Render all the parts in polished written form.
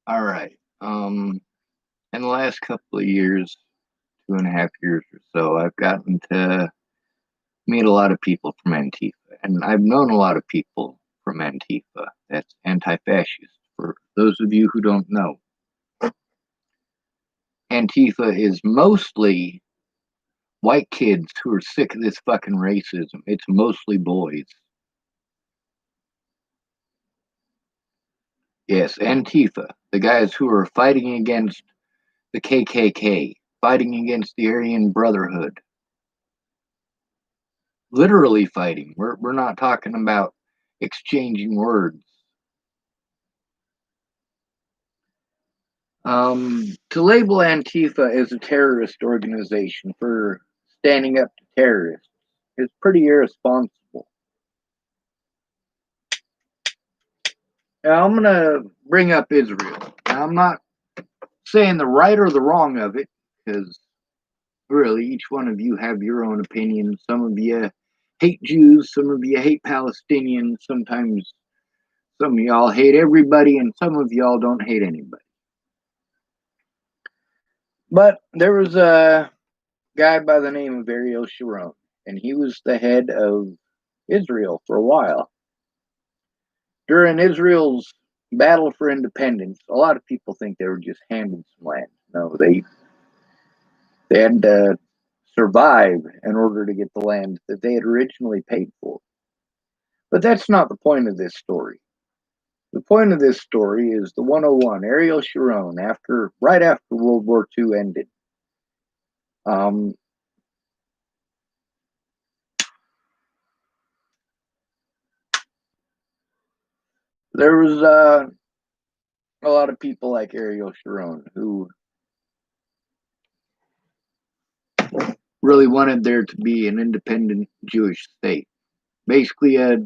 All right. In the last couple of years, 2.5 years or so, I've gotten to meet a lot of people from Antifa, and I've known a lot of people from Antifa. That's anti-fascist. For those of you who don't know, Antifa is mostly white kids who are sick of this fucking racism. It's mostly boys. Yes, Antifa, the guys who are fighting against the KKK, fighting against the Aryan Brotherhood, literally fighting. We're not talking about exchanging words. To label Antifa as a terrorist organization for standing up to terrorists is pretty irresponsible. Now, I'm gonna bring up Israel. Now, I'm not saying the right or the wrong of it, because really, each one of you have your own opinion. Some of you hate Jews, some of you hate Palestinians, sometimes some of y'all hate everybody, and some of y'all don't hate anybody. But there was a guy by the name of Ariel Sharon, and he was the head of Israel for a while. During Israel's battle for independence, a lot of people think they were just handed some land. No, they had to survive in order to get the land that they had originally paid for. But that's not the point of this story. The point of this story is the 101, Ariel Sharon, right after World War II ended. Um, there was a lot of people like Ariel Sharon who really wanted there to be an independent Jewish state. Basically, at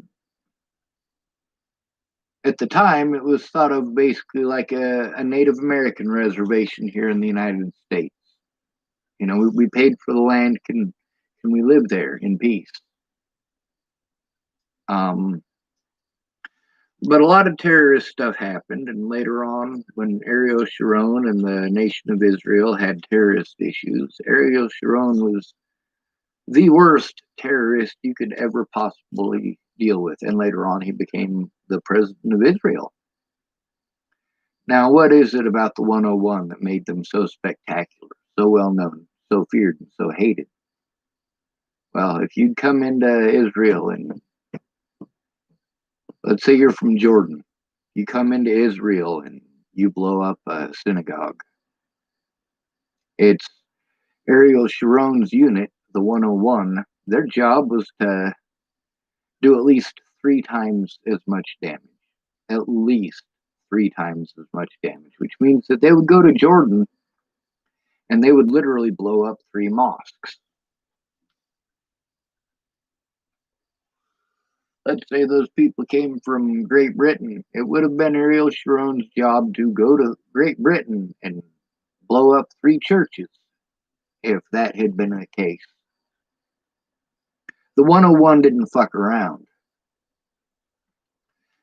the time, it was thought of basically like a Native American reservation here in the United States. You know, we paid for the land. Can we live there in peace? Um, but a lot of terrorist stuff happened, and later on, when Ariel Sharon and the nation of Israel had terrorist issues, Ariel Sharon was the worst terrorist you could ever possibly deal with. And later on, he became the president of Israel. Now, what is it about the 101 that made them so spectacular, so well known, so feared, and so hated? Well, if you'd come into Israel and let's say you're from Jordan, you come into Israel and you blow up a synagogue. It's Ariel Sharon's unit, the 101. Their job was to do at least 3 times as much damage. At least 3 times as much damage, which means that they would go to Jordan and they would literally blow up 3 mosques. Let's say those people came from Great Britain. It would have been Ariel Sharon's job to go to Great Britain and blow up 3 churches if that had been the case. The 101 didn't fuck around.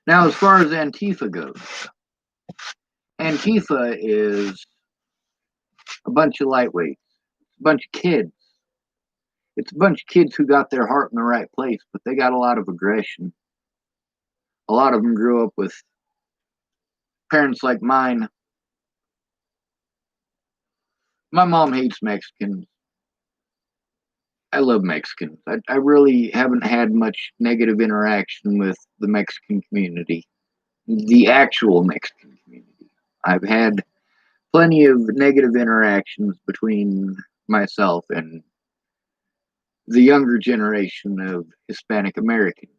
Now, as far as Antifa goes, Antifa is a bunch of lightweights, a bunch of kids. It's a bunch of kids who got their heart in the right place, but they got a lot of aggression. A lot of them grew up with parents like mine. My mom hates Mexicans. I love Mexicans. I really haven't had much negative interaction with the Mexican community, the actual Mexican community. I've had plenty of negative interactions between myself and the younger generation of Hispanic Americans.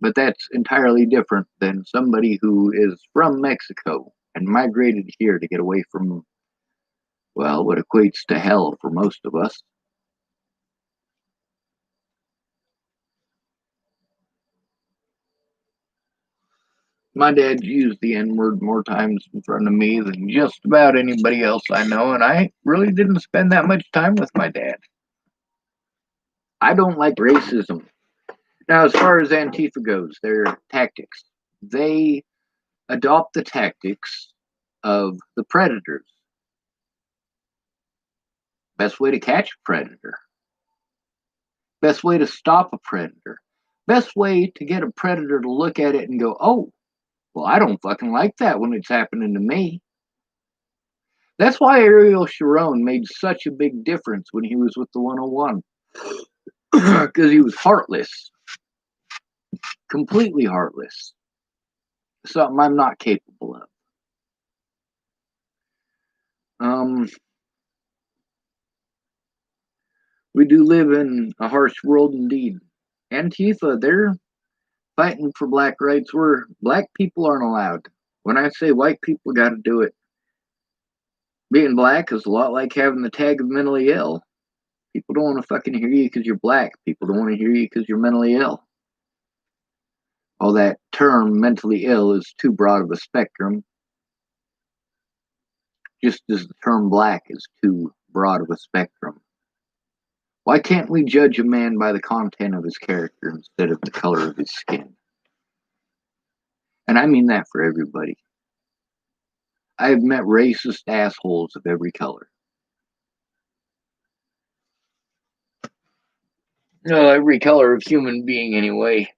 But that's entirely different than somebody who is from Mexico and migrated here to get away from, well, what equates to hell for most of us. My dad used the N word more times in front of me than just about anybody else I know, and I really didn't spend that much time with my dad. I don't like racism. Now, as far as Antifa goes, their tactics, they adopt the tactics of the predators. Best way to catch a predator. Best way to stop a predator. Best way to get a predator to look at it and go, oh, well, I don't fucking like that when it's happening to me. That's why Ariel Sharon made such a big difference when he was with the 101. Because he was heartless. Completely heartless. Something I'm not capable of. We do live in a harsh world indeed. Antifa, they're fighting for black rights where black people aren't allowed. When I say white people got to do it, being black is a lot like having the tag of mentally ill. People don't want to fucking hear you because you're black. People don't want to hear you because you're mentally ill. Oh, that term mentally ill is too broad of a spectrum, just as the term black is too broad of a spectrum. Why can't we judge a man by the content of his character instead of the color of his skin? And I mean that for everybody. I have met racist assholes of every color. No, every color of human being, anyway.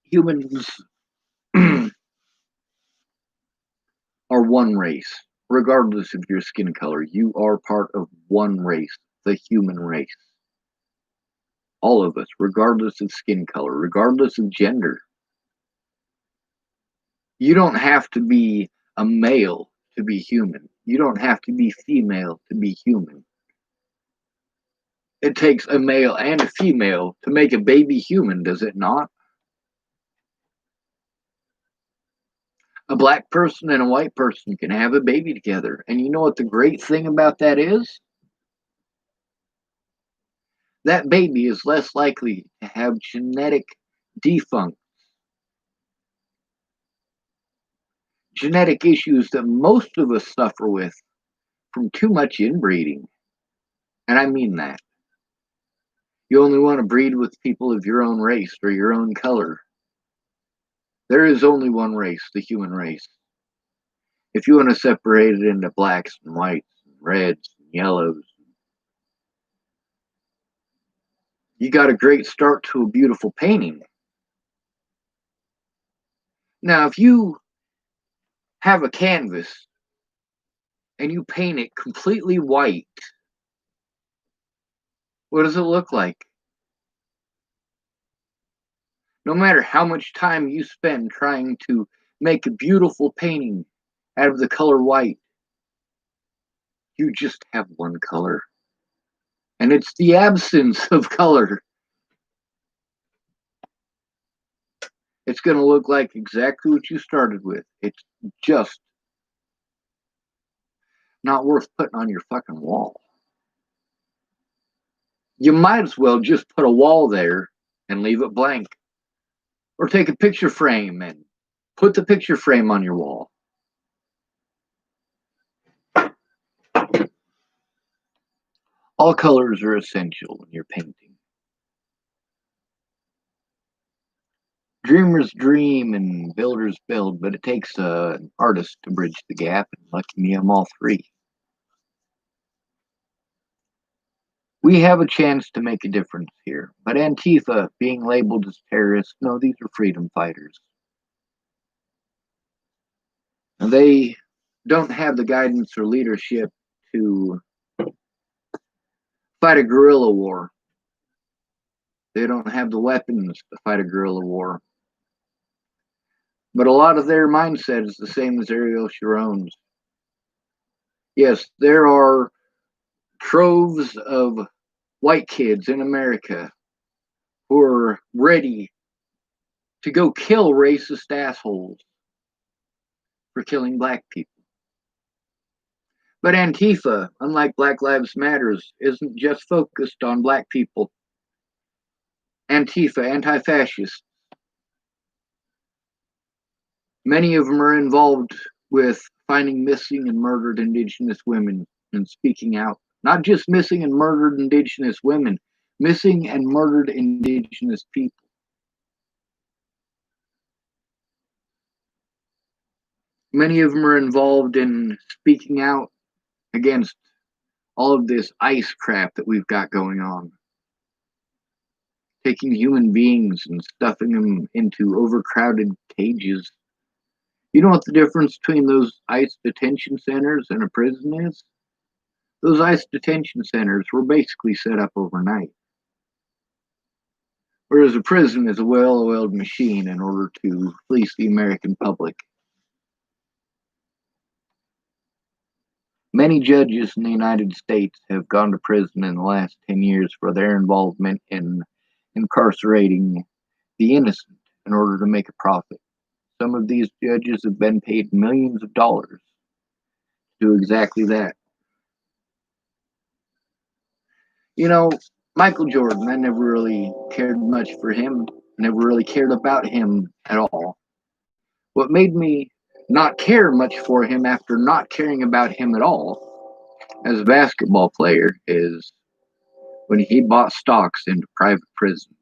Humans are one race. Regardless of your skin color, you are part of one race, the human race. All of us, regardless of skin color, regardless of gender. You don't have to be a male to be human. You don't have to be female to be human. It takes a male and a female to make a baby human, does it not? A black person and a white person can have a baby together. And you know what the great thing about that is? That baby is less likely to have genetic defunct, genetic issues that most of us suffer with from too much inbreeding. And I mean that. You only want to breed with people of your own race or your own color. There is only one race, the human race. If you want to separate it into blacks and whites and reds and yellows, you got a great start to a beautiful painting. Now, if you have a canvas and you paint it completely white, what does it look like? No matter how much time you spend trying to make a beautiful painting out of the color white, you just have one color. And it's the absence of color. It's going to look like exactly what you started with. It's just not worth putting on your fucking wall. You might as well just put a wall there and leave it blank. Or take a picture frame and put the picture frame on your wall. All colors are essential when you're painting. Dreamers dream and builders build, but it takes an artist to bridge the gap, and lucky me, I'm all three. We have a chance to make a difference here, but Antifa being labeled as terrorists, no, these are freedom fighters. And they don't have the guidance or leadership to fight a guerrilla war. They don't have the weapons to fight a guerrilla war. But a lot of their mindset is the same as Ariel Sharon's. Yes, there are troves of white kids in America who are ready to go kill racist assholes for killing black people. But Antifa, unlike Black Lives Matters, isn't just focused on black people. Antifa, anti-fascist. Many of them are involved with finding missing and murdered Indigenous women and speaking out. Not just missing and murdered Indigenous women, missing and murdered Indigenous people. Many of them are involved in speaking out against all of this ICE crap that we've got going on. Taking human beings and stuffing them into overcrowded cages. You know what the difference between those ICE detention centers and a prison is? Those ICE detention centers were basically set up overnight, whereas a prison is a well-oiled machine in order to fleece the American public. Many judges in the United States have gone to prison in the last 10 years for their involvement in incarcerating the innocent in order to make a profit. Some of these judges have been paid millions of dollars to do exactly that. You know, Michael Jordan, I never really cared much for him, never really cared about him at all. What made me not care much for him after not caring about him at all as a basketball player is when he bought stocks into private prisons.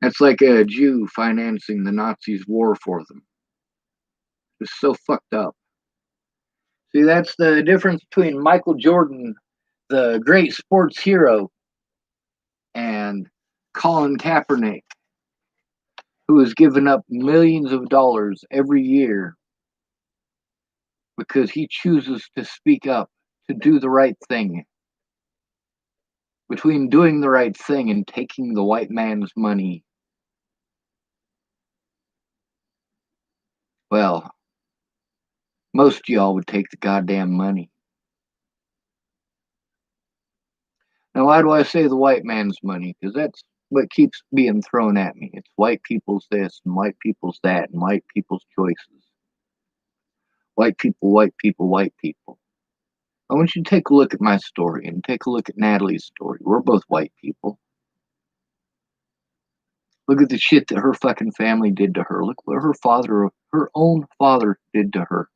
That's like a Jew financing the Nazis' war for them. It's so fucked up. See, that's the difference between Michael Jordan, the great sports hero, and Colin Kaepernick, who has given up millions of dollars every year because he chooses to speak up, to do the right thing. Between doing the right thing and taking the white man's money, well, most of y'all would take the goddamn money. Now, why do I say the white man's money? Because that's what keeps being thrown at me. It's white people's this and white people's that and white people's choices. White people, white people, white people. I want you to take a look at my story and take a look at Natalie's story. We're both white people. Look at the shit that her fucking family did to her. Look what her own father did to her.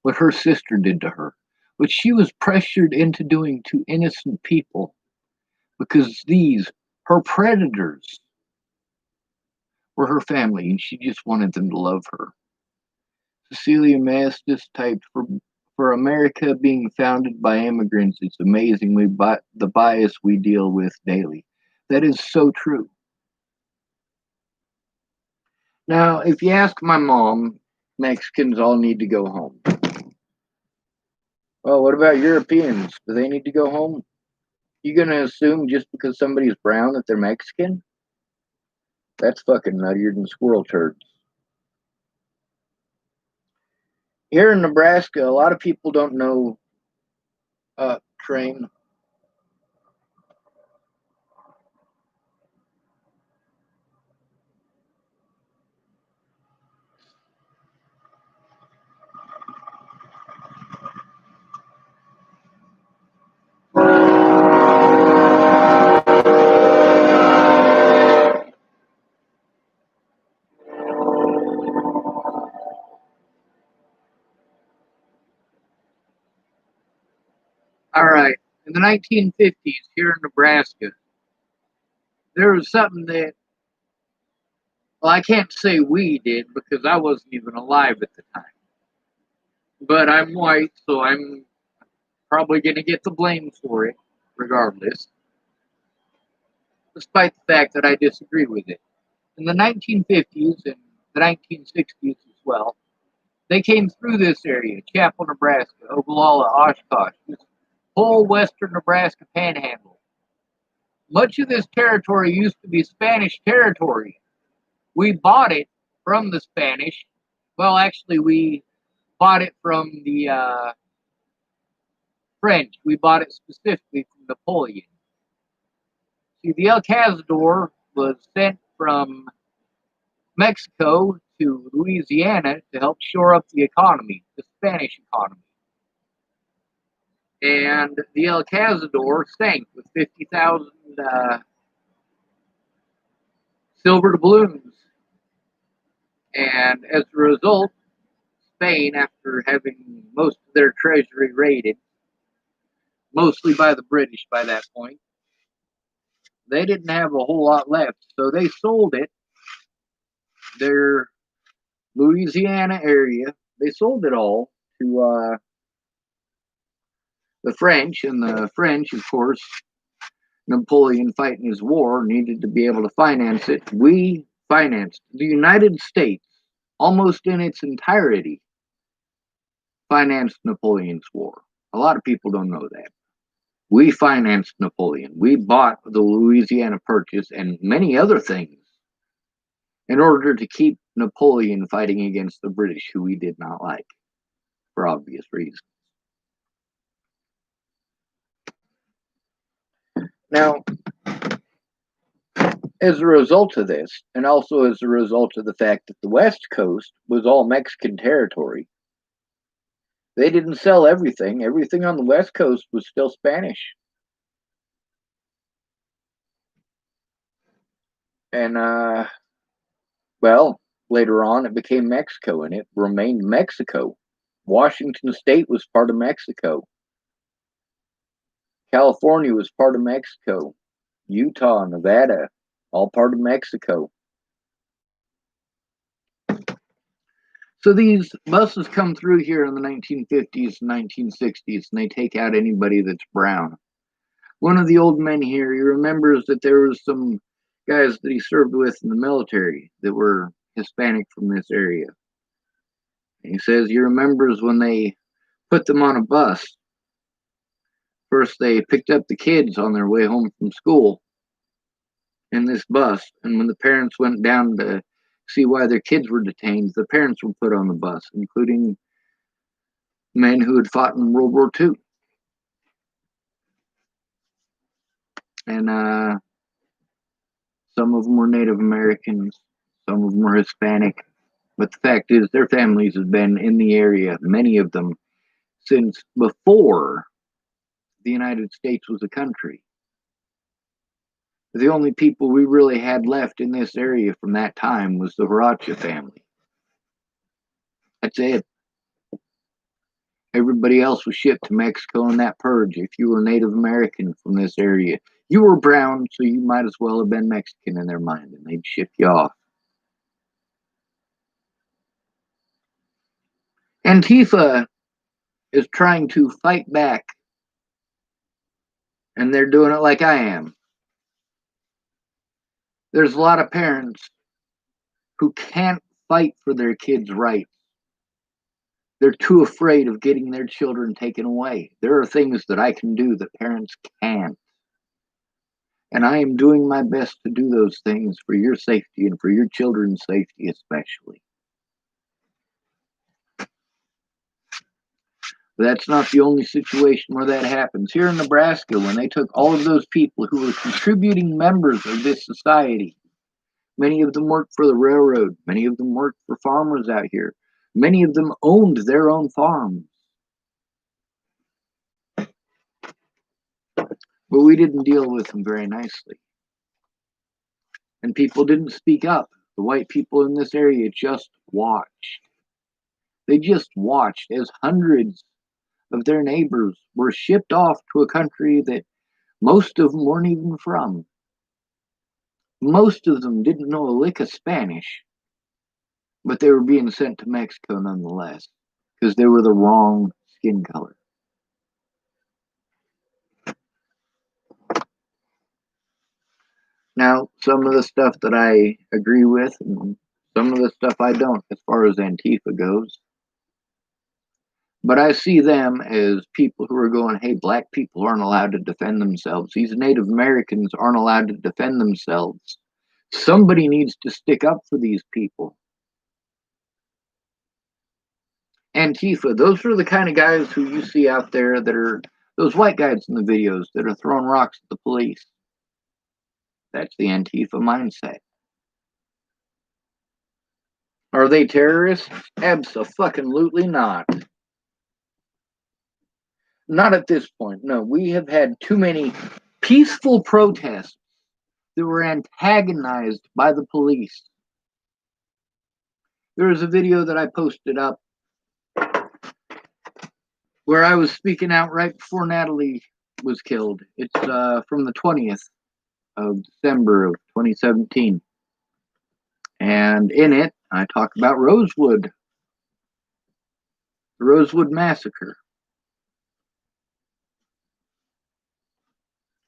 What her sister did to her. What she was pressured into doing to innocent people because these, her predators, were her family and she just wanted them to love her. Cecilia Mastis typed for America being founded by immigrants, it's amazing the bias we deal with daily. That is so true. Now, if you ask my mom, Mexicans all need to go home. Well, what about Europeans? Do they need to go home? You gonna assume just because somebody's brown that they're Mexican? That's fucking nuttier than squirrel turds. Here in Nebraska, a lot of people don't know train. All right. In the 1950s, here in Nebraska, there was something that, well, I can't say we did because I wasn't even alive at the time. But I'm white, so I'm probably going to get the blame for it, regardless, despite the fact that I disagree with it. In the 1950s and the 1960s as well, they came through this area, Chapel, Nebraska, Ogallala, Oshkosh, this whole western Nebraska panhandle. Much of this territory used to be Spanish territory. We bought it from the Spanish. Well, actually, we bought it from the French. We bought it specifically from Napoleon. See, the El Cazador was sent from Mexico to Louisiana to help shore up the economy, the Spanish economy. And the El Cazador sank with 50,000 silver doubloons. And as a result, Spain, after having most of their treasury raided, mostly by the British by that point, they didn't have a whole lot left. So they sold it their Louisiana area. They sold it all to the French, and the French, of course, Napoleon fighting his war, needed to be able to finance it. We financed the United States almost in its entirety, financed Napoleon's war. A lot of people don't know that. We financed Napoleon. We bought the Louisiana Purchase and many other things in order to keep Napoleon fighting against the British, who we did not like, for obvious reasons. Now, as a result of this, and also as a result of the fact that the West Coast was all Mexican territory, they didn't sell everything. Everything on the West Coast was still Spanish. And, well, later on it became Mexico, and it remained Mexico. Washington State was part of Mexico. California was part of Mexico. Utah, Nevada, all part of Mexico. So these buses come through here in the 1950s and 1960s, and they take out anybody that's brown. One of the old men here, he remembers that there was some guys that he served with in the military that were Hispanic from this area. And he says he remembers when they put them on a bus. First, they picked up the kids on their way home from school in this bus, and when the parents went down to see why their kids were detained, the parents were put on the bus, including men who had fought in World War II. And some of them were Native Americans, some of them were Hispanic, but the fact is their families had been in the area, many of them, since before the United States was a country. The only people we really had left in this area from that time was the Huaracha family. That's it. Everybody else was shipped to Mexico in that purge. If you were Native American from this area, you were brown, so you might as well have been Mexican in their mind, and they'd ship you off. Antifa is trying to fight back, and they're doing it like I am. There's a lot of parents who can't fight for their kids' rights. They're too afraid of getting their children taken away. There are things that I can do that parents can't. And I am doing my best to do those things for your safety and for your children's safety especially. But that's not the only situation where that happens. Here in Nebraska, when they took all of those people who were contributing members of this society, many of them worked for the railroad, many of them worked for farmers out here, many of them owned their own farms. But we didn't deal with them very nicely. And people didn't speak up. The white people in this area just watched. They just watched as hundreds of their neighbors were shipped off to a country that most of them weren't even from. Most of them didn't know a lick of Spanish, but they were being sent to Mexico nonetheless because they were the wrong skin color. Now, some of the stuff that I agree with and some of the stuff I don't as far as Antifa goes. But I see them as people who are going, hey, black people aren't allowed to defend themselves. These Native Americans aren't allowed to defend themselves. Somebody needs to stick up for these people. Antifa, those are the kind of guys who you see out there that are those white guys in the videos that are throwing rocks at the police. That's the Antifa mindset. Are they terrorists? Abso-fucking-lutely not. Not at this point. No, we have had too many peaceful protests that were antagonized by the police. There was a video that I posted up where I was speaking out right before Natalie was killed. It's from the 20th of December of 2017. And in it, I talk about Rosewood, the Rosewood Massacre,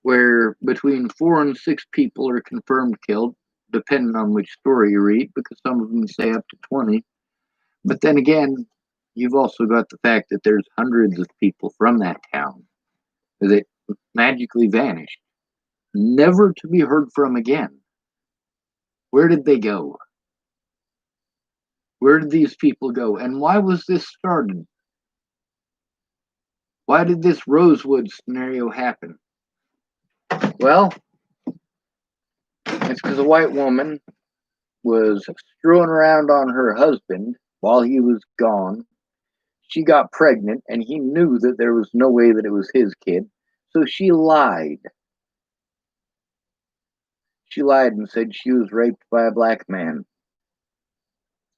where between 4 and 6 people are confirmed killed, depending on which story you read, because some of them say up to 20. But then again, you've also got the fact that there's hundreds of people from that town that magically vanished, never to be heard from again. Where did they go? Where did these people go? And why was this started? Why did this Rosewood scenario happen? Well, it's because a white woman was screwing around on her husband while he was gone. She got pregnant, and he knew that there was no way that it was his kid, so she lied. She lied and said she was raped by a black man.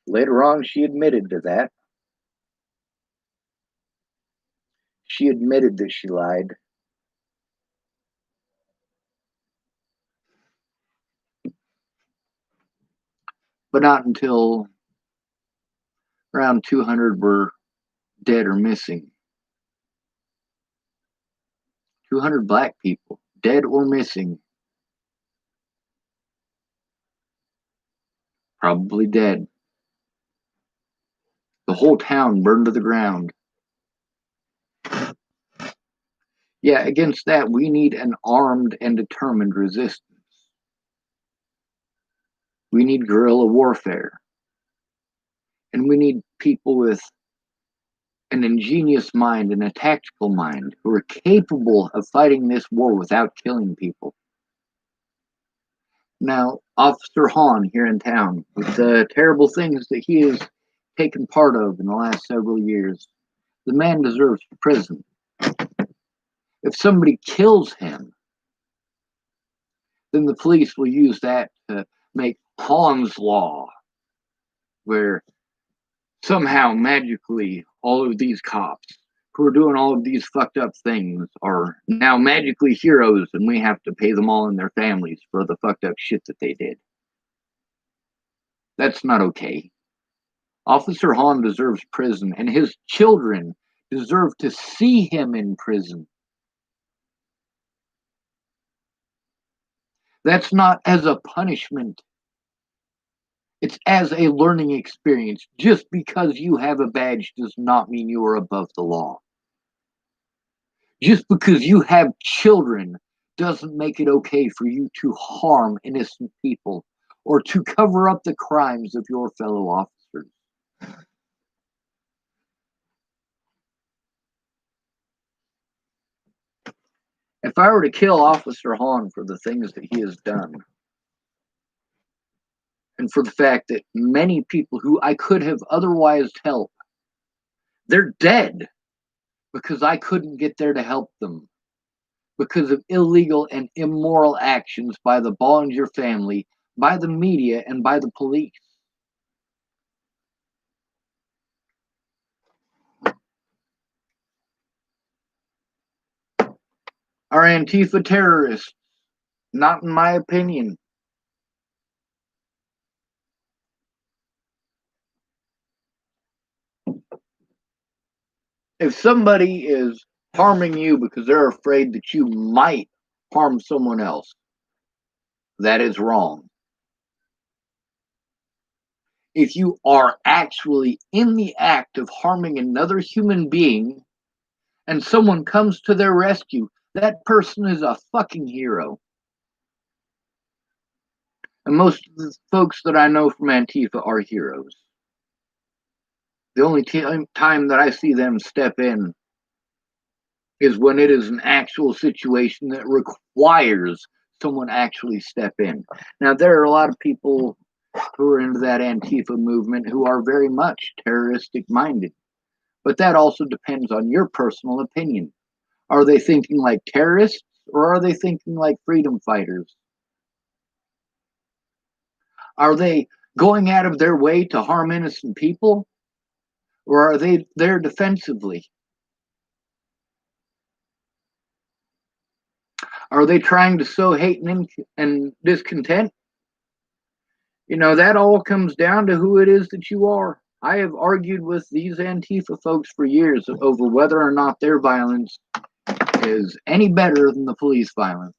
Later on, she admitted to that. She admitted that she lied. But not until around 200 were dead or missing. 200 black people, dead or missing. Probably dead. The whole town burned to the ground. Yeah, against that, we need an armed and determined resistance. We need guerrilla warfare. And we need people with an ingenious mind and a tactical mind who are capable of fighting this war without killing people. Now, Officer Hahn here in town, with the terrible things that he has taken part of in the last several years, the man deserves prison. If somebody kills him, then the police will use that to make Hahn's law, where somehow magically all of these cops who are doing all of these fucked up things are now magically heroes, and we have to pay them all and their families for the fucked up shit that they did. That's not okay. Officer Hahn deserves prison, and his children deserve to see him in prison. That's not as a punishment. It's as a learning experience. Just because you have a badge does not mean you are above the law. Just because you have children doesn't make it okay for you to harm innocent people or to cover up the crimes of your fellow officers. If I were to kill Officer Hahn for the things that he has done, and for the fact that many people who I could have otherwise helped, they're dead because I couldn't get there to help them, because of illegal and immoral actions by the Bollinger family, by the media, and by the police. Are Antifa terrorists? Not in my opinion. If somebody is harming you because they're afraid that you might harm someone else, that is wrong. If you are actually in the act of harming another human being and someone comes to their rescue, that person is a fucking hero. And most of the folks that I know from Antifa are heroes. The only time that I see them step in is when it is an actual situation that requires someone actually step in. Now, there are a lot of people who are into that Antifa movement who are very much terroristic minded, but that also depends on your personal opinion. Are they thinking like terrorists, or are they thinking like freedom fighters? Are they going out of their way to harm innocent people, or are they there defensively? Are they trying to sow hate and discontent? That all comes down to who it is that you are. I have argued with these Antifa folks for years over whether or not their violence is any better than the police violence.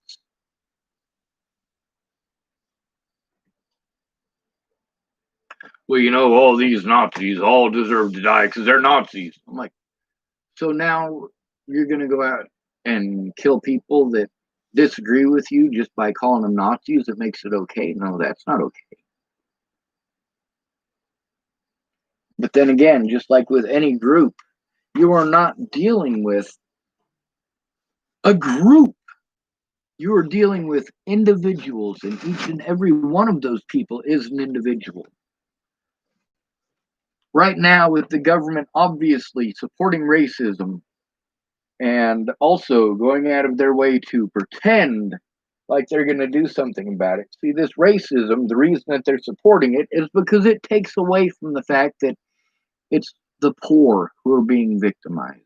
Well, all these Nazis all deserve to die because they're Nazis. I'm like, so now you're going to go out and kill people that disagree with you just by calling them Nazis? It makes it okay? No, that's not okay. But then again, just like with any group, you are not dealing with a group. You are dealing with individuals, and each and every one of those people is an individual. Right now, with the government obviously supporting racism and also going out of their way to pretend like they're going to do something about it. See, this racism, the reason that they're supporting it is because it takes away from the fact that it's the poor who are being victimized.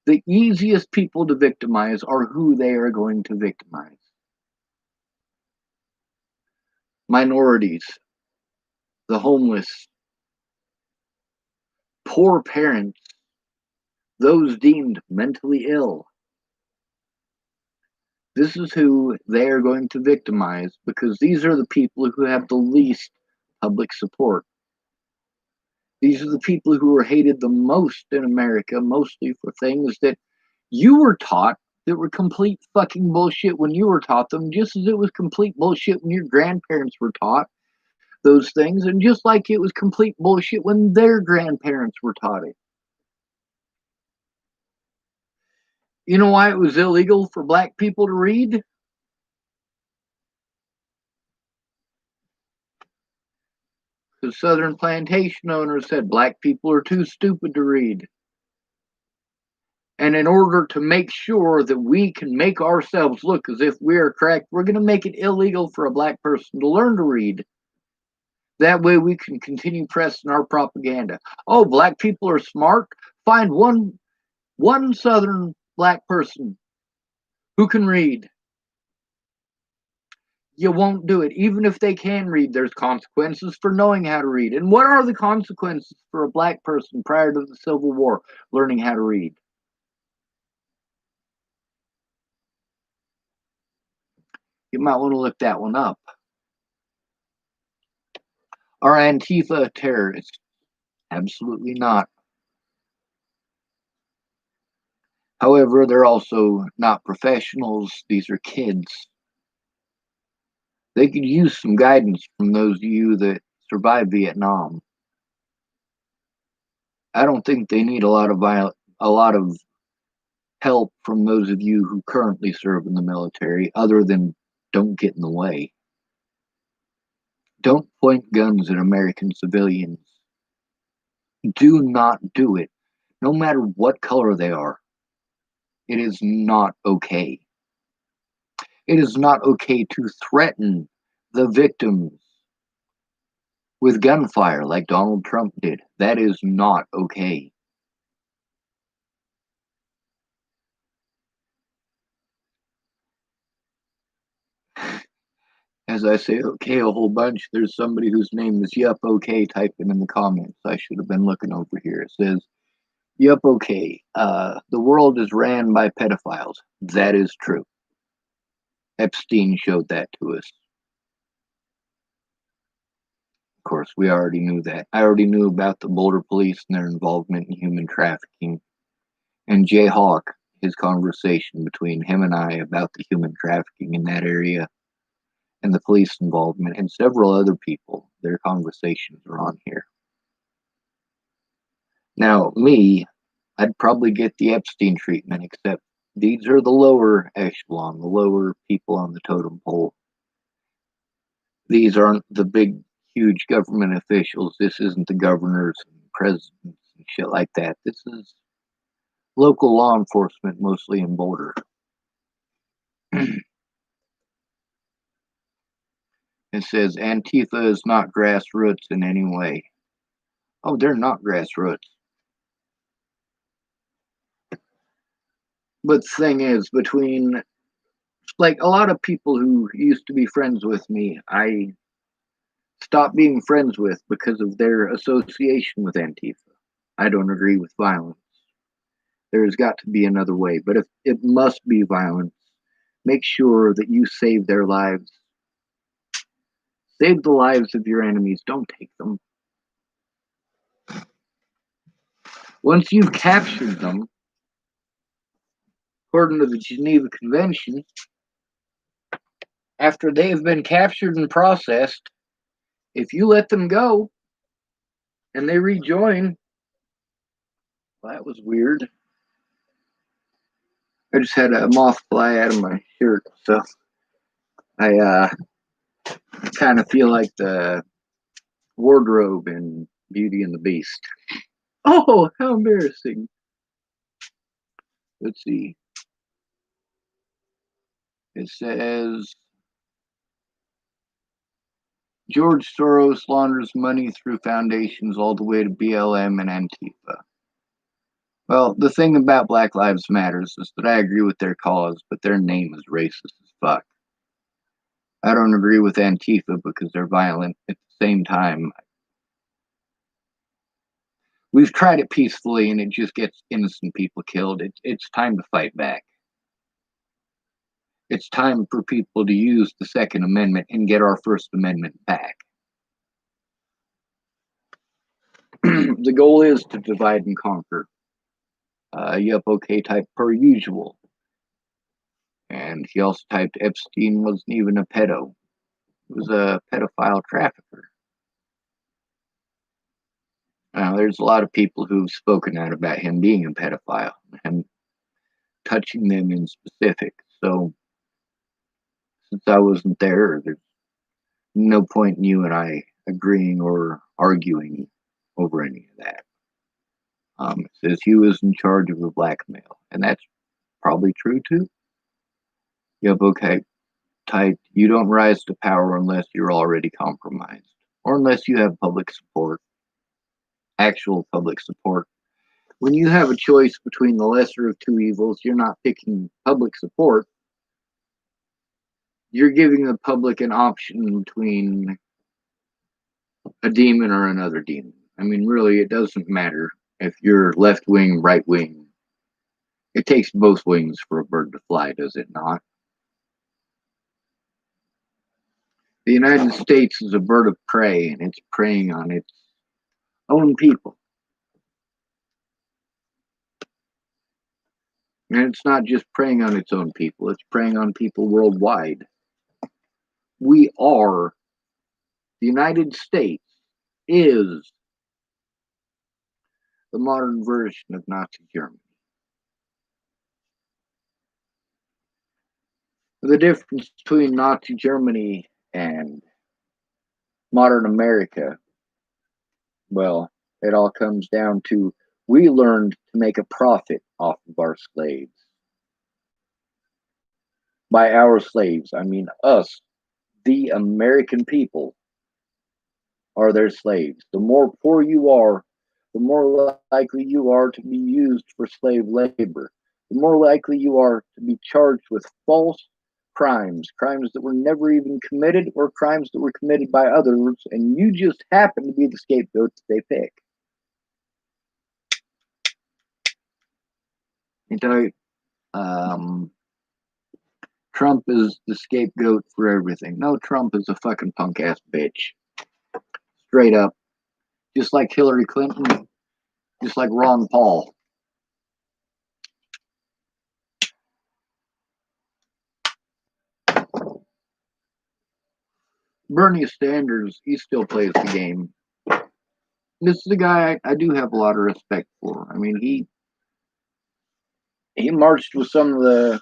The easiest people to victimize are who they are going to victimize. Minorities, the homeless, poor parents, those deemed mentally ill. This is who they are going to victimize because these are the people who have the least public support. These are the people who are hated the most in America, mostly for things that you were taught that were complete fucking bullshit when you were taught them, just as it was complete bullshit when your grandparents were taught those things, and just like it was complete bullshit when their grandparents were taught it. You know why it was illegal for black people to read? Because Southern plantation owners said black people are too stupid to read. And in order to make sure that we can make ourselves look as if we are correct, we're going to make it illegal for a black person to learn to read. That way we can continue pressing our propaganda. Oh, black people are smart. Find one Southern black person who can read. You won't do it. Even if they can read, there's consequences for knowing how to read. And what are the consequences for a black person prior to the Civil War learning how to read? You might want to look that one up. Are Antifa terrorists? Absolutely not. However, they're also not professionals. These are kids. They could use some guidance from those of you that survived Vietnam. I don't think they need a lot of help from those of you who currently serve in the military, other than don't get in the way. Don't point guns at American civilians. Do not do it, no matter what color they are. It is not okay. It is not okay to threaten the victims with gunfire like Donald Trump did. That is not okay. As I say okay a whole bunch, there's somebody whose name is Yup Okay typing in the comments. I should have been looking over here. It says, Yup Okay. The world is ran by pedophiles. That is true. Epstein showed that to us. Of course, we already knew that. I already knew about the Boulder police and their involvement in human trafficking. And Jay Hawk, his conversation between him and I about the human trafficking in that area and the police involvement, and several other people, their conversations are on here. Now, me, I'd probably get the Epstein treatment, except these are the lower echelon, the lower people on the totem pole. These aren't the big, huge government officials. This isn't the governors and presidents and shit like that. This is local law enforcement, mostly in Boulder. It says Antifa is not grassroots in any way. Oh, they're not grassroots. But the thing is, between like a lot of people who used to be friends with me, I stop being friends with because of their association with Antifa. I don't agree with violence. There's got to be another way. But if it must be violence, make sure that you save their lives. Save the lives of your enemies. Don't take them. Once you've captured them, according to the Geneva Convention, after they have been captured and processed, if you let them go and they rejoin, well, that was weird. I just had a moth fly out of my shirt, so I kind of feel like the wardrobe in Beauty and the Beast. Oh, how embarrassing. Let's see. It says George Soros launders money through foundations all the way to BLM and Antifa. Well, the thing about Black Lives Matters is that I agree with their cause, but their name is racist as fuck. I don't agree with Antifa because they're violent. At the same time, we've tried it peacefully and it just gets innocent people killed. It's time to fight back. It's time for people to use the Second Amendment and get our First Amendment back. The goal is to divide and conquer. Yep, okay, type per usual. And he also typed Epstein wasn't even a pedo. He was a pedophile trafficker. There's a lot of people who've spoken out about him being a pedophile and touching them in specific. So, since I wasn't there, there's no point in you and I agreeing or arguing over any of that. It says he was in charge of the blackmail, and that's probably true too. Yep, okay. Type, you don't rise to power unless you're already compromised, or unless you have public support, actual public support. When you have a choice between the lesser of two evils, you're not picking public support. You're giving the public an option between a demon or another demon. I mean, really, it doesn't matter if you're left wing, right wing. It takes both wings for a bird to fly, does it not? The United States is a bird of prey, and it's preying on its own people. And it's not just preying on its own people, it's preying on people worldwide. We are, the United States is the modern version of Nazi Germany. The difference between Nazi Germany and modern America, well, it all comes down to we learned to make a profit off of our slaves. By our slaves, I mean us, the American people, are their slaves. The more poor you are, the more likely you are to be used for slave labor. The more likely you are to be charged with false crimes, crimes that were never even committed or crimes that were committed by others, and you just happen to be the scapegoat that they pick. And Trump is the scapegoat for everything. No, Trump is a fucking punk ass bitch. Straight up. Just like Hillary Clinton, just like Ron Paul. Bernie Sanders, he still plays the game. This is a guy I do have a lot of respect for. I mean, he marched with some of the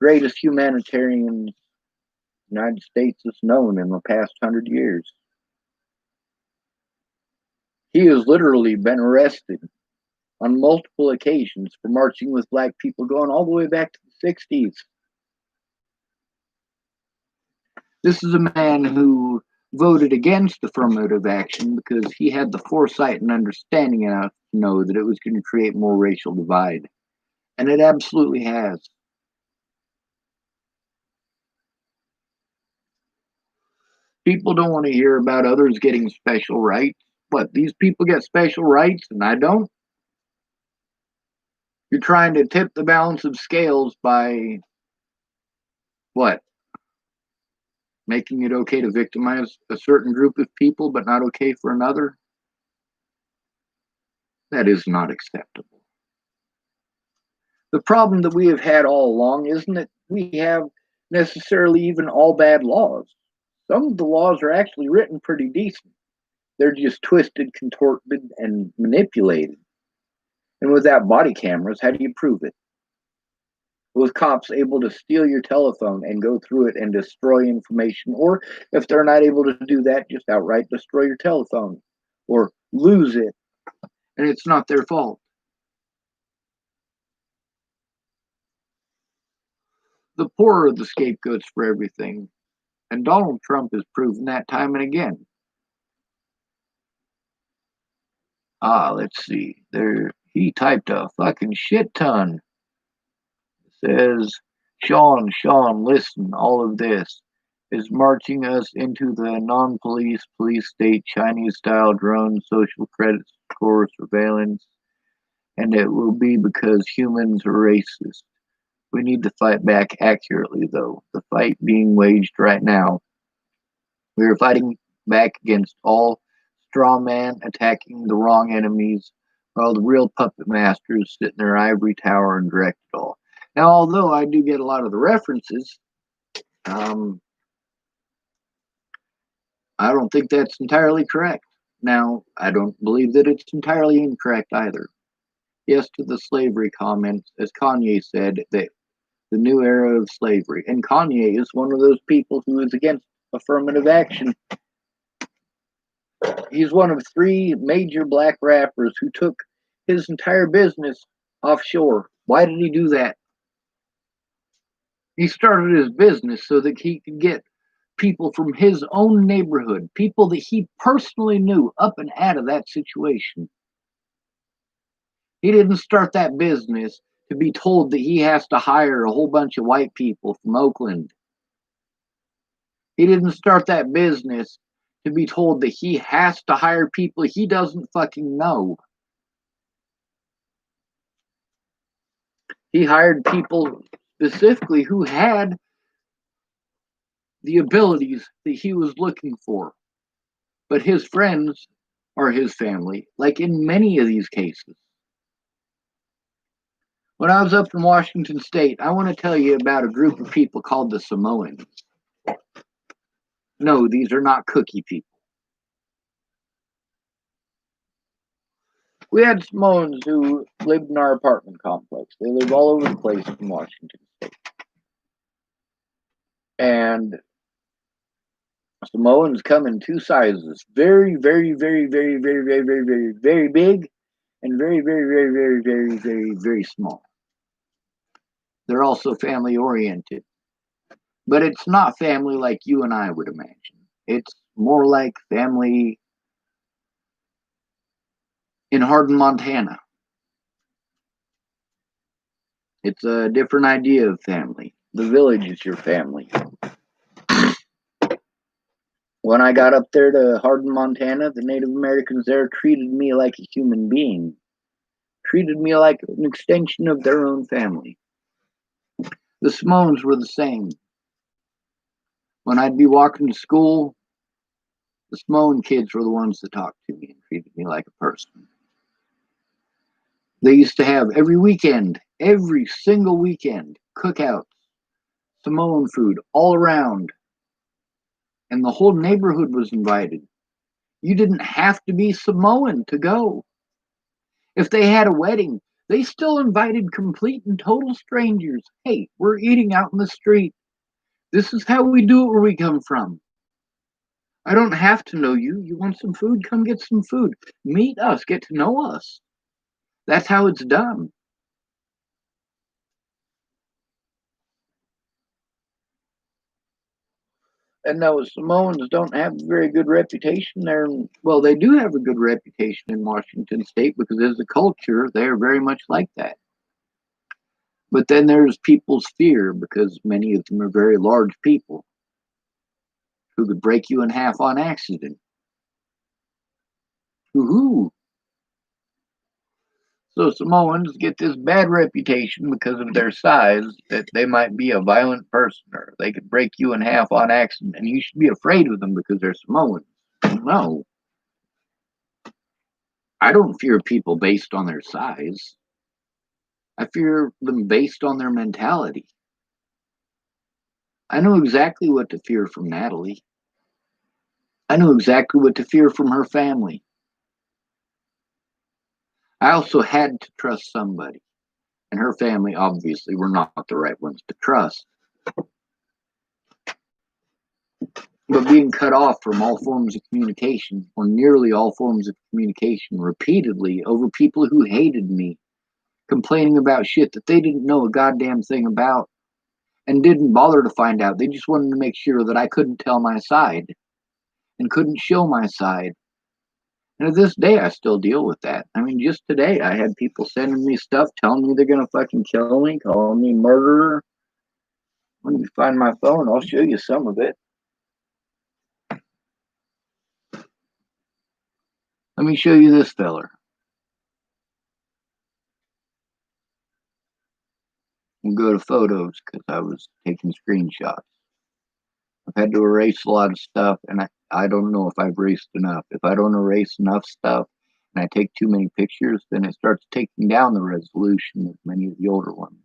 greatest humanitarians the United States has known in the past 100 years. He has literally been arrested on multiple occasions for marching with black people going all the way back to the 60s. This is a man who voted against affirmative action because he had the foresight and understanding enough to know that it was going to create more racial divide. And it absolutely has. People don't want to hear about others getting special rights. What, these people get special rights and I don't? You're trying to tip the balance of scales by what? Making it okay to victimize a certain group of people, but not okay for another? That is not acceptable. The problem that we have had all along isn't that we have necessarily even all bad laws. Some of the laws are actually written pretty decent. They're just twisted, contorted, and manipulated. And without body cameras, how do you prove it? With cops able to steal your telephone and go through it and destroy information, or if they're not able to do that, just outright destroy your telephone or lose it, and it's not their fault. The poor are the scapegoats for everything, and Donald Trump has proven that time and again. Let's see. There, he typed a fucking shit ton. It says, Sean, listen, all of this is marching us into the non-police police state, Chinese-style drone, social credit score surveillance, and it will be because humans are racist. We need to fight back accurately, though. The fight being waged right now. We are fighting back against all straw man attacking the wrong enemies, while the real puppet masters sit in their ivory tower and direct it all. Now, although I do get a lot of the references, I don't think that's entirely correct. Now, I don't believe that it's entirely incorrect either. Yes, to the slavery comment, as Kanye said, that the new era of slavery. And Kanye is one of those people who is against affirmative action. He's one of three major black rappers who took his entire business offshore. Why did he do that? He started his business so that he could get people from his own neighborhood, people that he personally knew, up and out of that situation. He didn't start that business to be told that he has to hire a whole bunch of white people from Oakland. He didn't start that business to be told that he has to hire people he doesn't fucking know. He hired people specifically who had the abilities that he was looking for. But his friends are his family, like in many of these cases. When I was up in Washington State, I want to tell you about a group of people called the Samoans. No, these are not cookie people. We had Samoans who lived in our apartment complex. They live all over the place in Washington State. And Samoans come in two sizes. Very, very, very, very, very, very, very, very, very big and very, very, very, very, very, very, very small. They're also family oriented. But it's not family like you and I would imagine. It's more like family in Hardin, Montana. It's a different idea of family. The village is your family. When I got up there to Hardin, Montana, the Native Americans there treated me like a human being, treated me like an extension of their own family. The Samoans were the same. When I'd be walking to school, the Samoan kids were the ones that talked to me and treated me like a person. They used to have every weekend, every single weekend, cookouts, Samoan food all around. And the whole neighborhood was invited. You didn't have to be Samoan to go. If they had a wedding, they still invited complete and total strangers. Hey, we're eating out in the street. This is how we do it where we come from. I don't have to know you. You want some food? Come get some food. Meet us. Get to know us. That's how it's done. And those Samoans don't have a very good reputation there. Well, they do have a good reputation in Washington State because as a culture, they're very much like that. But then there's people's fear because many of them are very large people who could break you in half on accident. Woohoo! So Samoans get this bad reputation because of their size that they might be a violent person or they could break you in half on accident, and you should be afraid of them because they're Samoans. No, I don't fear people based on their size. I fear them based on their mentality. I know exactly what to fear from Natalie. I know exactly what to fear from her family. I also had to trust somebody, and her family obviously were not the right ones to trust. But being cut off from all forms of communication, or nearly all forms of communication, repeatedly over people who hated me, complaining about shit that they didn't know a goddamn thing about and didn't bother to find out. They just wanted to make sure that I couldn't tell my side and couldn't show my side. And to this day, I still deal with that. I mean, just today, I had people sending me stuff telling me they're going to fucking kill me, calling me murderer. Let me find my phone. I'll show you some of it. Let me show you this feller. We'll go to photos because I was taking screenshots. I've had to erase a lot of stuff, and I don't know if I've erased enough. If I don't erase enough stuff and I take too many pictures, then it starts taking down the resolution of many of the older ones.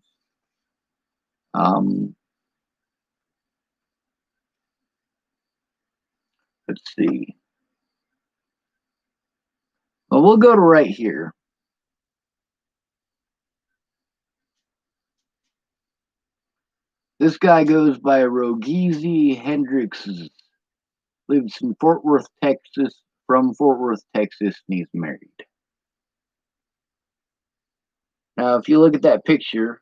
Let's see. Well, we'll go to right here. This guy goes by Rogeezy Hendricks, lives in Fort Worth, Texas, from Fort Worth, Texas, and he's married. Now, if you look at that picture,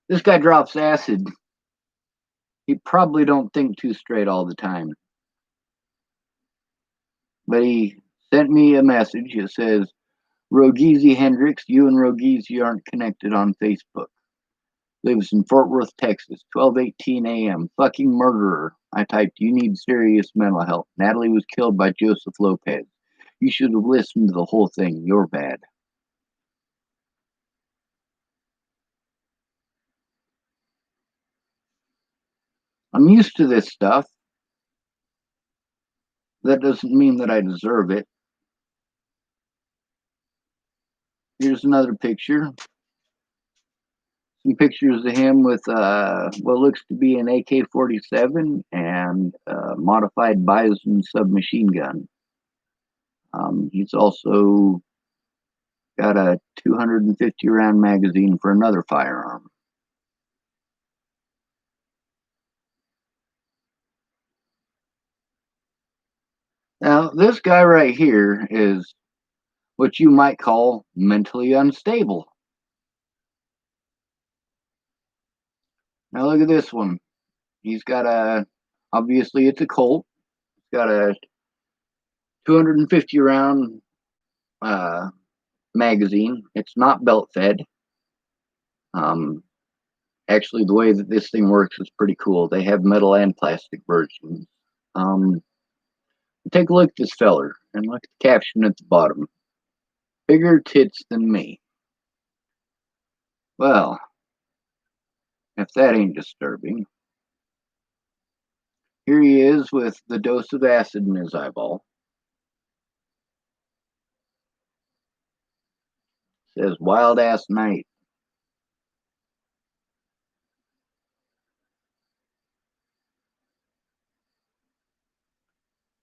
this guy drops acid. He probably don't think too straight all the time. But he sent me a message. It says, Rogeezy Hendricks, you and Rogeezy aren't connected on Facebook. Lives in Fort Worth, Texas, 12:18 a.m. Fucking murderer. I typed, you need serious mental help. Natalie was killed by Joseph Lopez. You should have listened to the whole thing. You're bad. I'm used to this stuff. That doesn't mean that I deserve it. Here's another picture. Some pictures of him with what looks to be an AK-47 and a modified Bison submachine gun. He's also got a 250 round magazine for another firearm. Now, this guy right here is what you might call mentally unstable. Now, look at this one. He's got obviously it's a Colt. He's got a 250 round magazine. It's not belt fed. Actually, the way that this thing works is pretty cool. They have metal and plastic versions. Take a look at this feller and look at the caption at the bottom. Bigger tits than me. Well, if that ain't disturbing. Here he is with the dose of acid in his eyeball. Says wild ass night.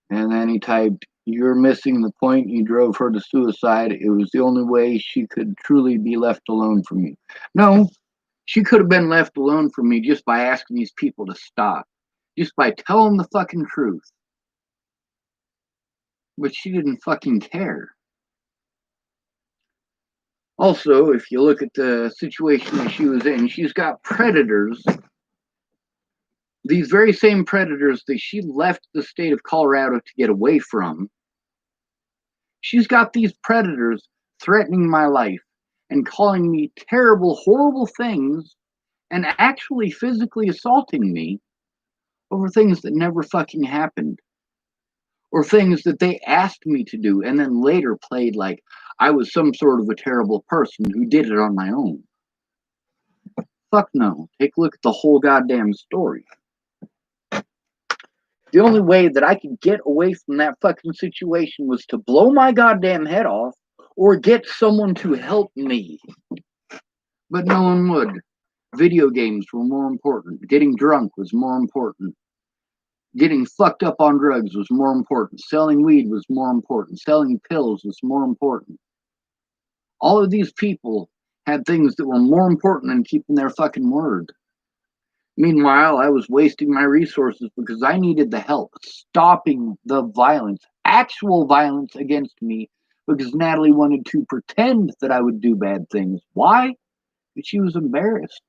And then he typed, you're missing the point. You drove her to suicide. It was the only way she could truly be left alone from you. No, she could have been left alone from me just by asking these people to stop. Just by telling the fucking truth. But she didn't fucking care. Also, if you look at the situation that she was in, she's got predators. These very same predators that she left the state of Colorado to get away from. She's got these predators threatening my life and calling me terrible, horrible things and actually physically assaulting me over things that never fucking happened, or things that they asked me to do and then later played like I was some sort of a terrible person who did it on my own. Fuck no. Take a look at the whole goddamn story. The only way that I could get away from that fucking situation was to blow my goddamn head off or get someone to help me. But no one would. Video games were more important. Getting drunk was more important. Getting fucked up on drugs was more important. Selling weed was more important. Selling pills was more important. All of these people had things that were more important than keeping their fucking word. Meanwhile, I was wasting my resources because I needed the help stopping the violence, actual violence against me, because Natalie wanted to pretend that I would do bad things. Why? Because she was embarrassed.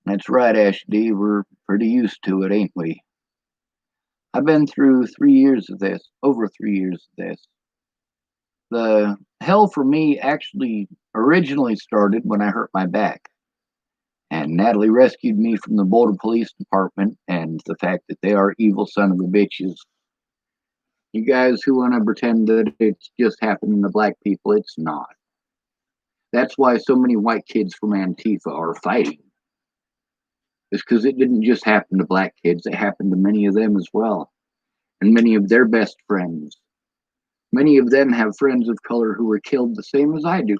That's right, Ashley. We're pretty used to it, ain't we? I've been through 3 years of this, over 3 years of this. The hell for me actually originally started when I hurt my back. And Natalie rescued me from the Boulder Police Department and the fact that they are evil son of a bitches. You guys who want to pretend that it's just happening to black people, it's not. That's why so many white kids from Antifa are fighting. It's because it didn't just happen to black kids, it happened to many of them as well. And many of their best friends. Many of them have friends of color who were killed the same as I do.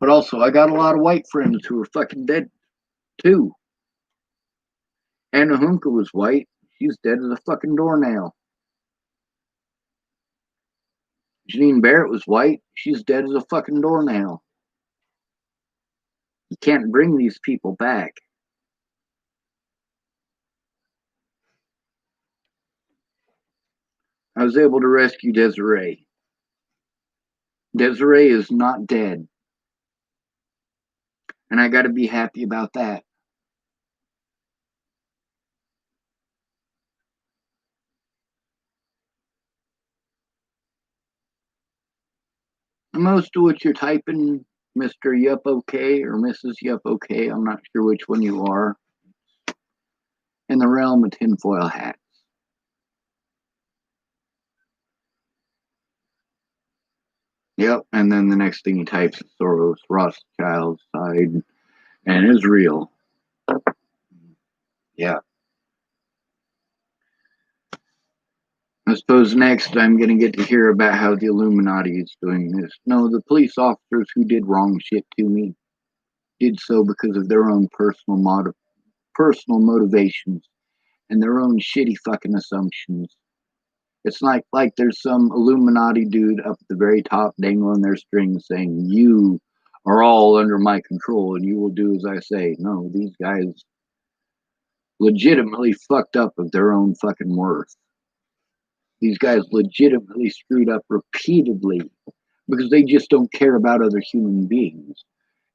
But also, I got a lot of white friends who are fucking dead too. Anna Hunka was white. She's dead as a fucking doornail. Janine Barrett was white. She's dead as a fucking doornail. You can't bring these people back. I was able to rescue Desiree. Desiree is not dead. And I gotta be happy about that. Most of what you're typing, Mr. Yup Okay or Mrs. Yup Okay, I'm not sure which one you are, in the realm of tinfoil hats. Yep, and then the next thing he types is Soros, Rothschild side, and Israel. Yeah. I suppose next I'm going to get to hear about how the Illuminati is doing this. No, the police officers who did wrong shit to me did so because of their own personal motivations and their own shitty fucking assumptions. It's like there's some Illuminati dude up at the very top dangling their strings saying, "You are all under my control and you will do as I say." No, these guys legitimately fucked up of their own fucking worth. These guys legitimately screwed up repeatedly because they just don't care about other human beings.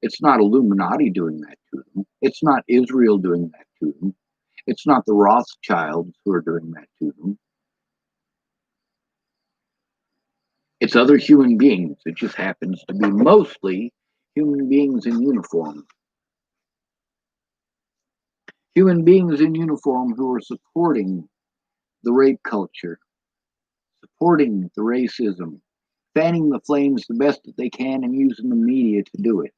It's not Illuminati doing that to them. It's not Israel doing that to them. It's not the Rothschilds who are doing that to them. It's other human beings. It just happens to be mostly human beings in uniform. Human beings in uniform who are supporting the rape culture, supporting the racism, fanning the flames the best that they can and using the media to do it.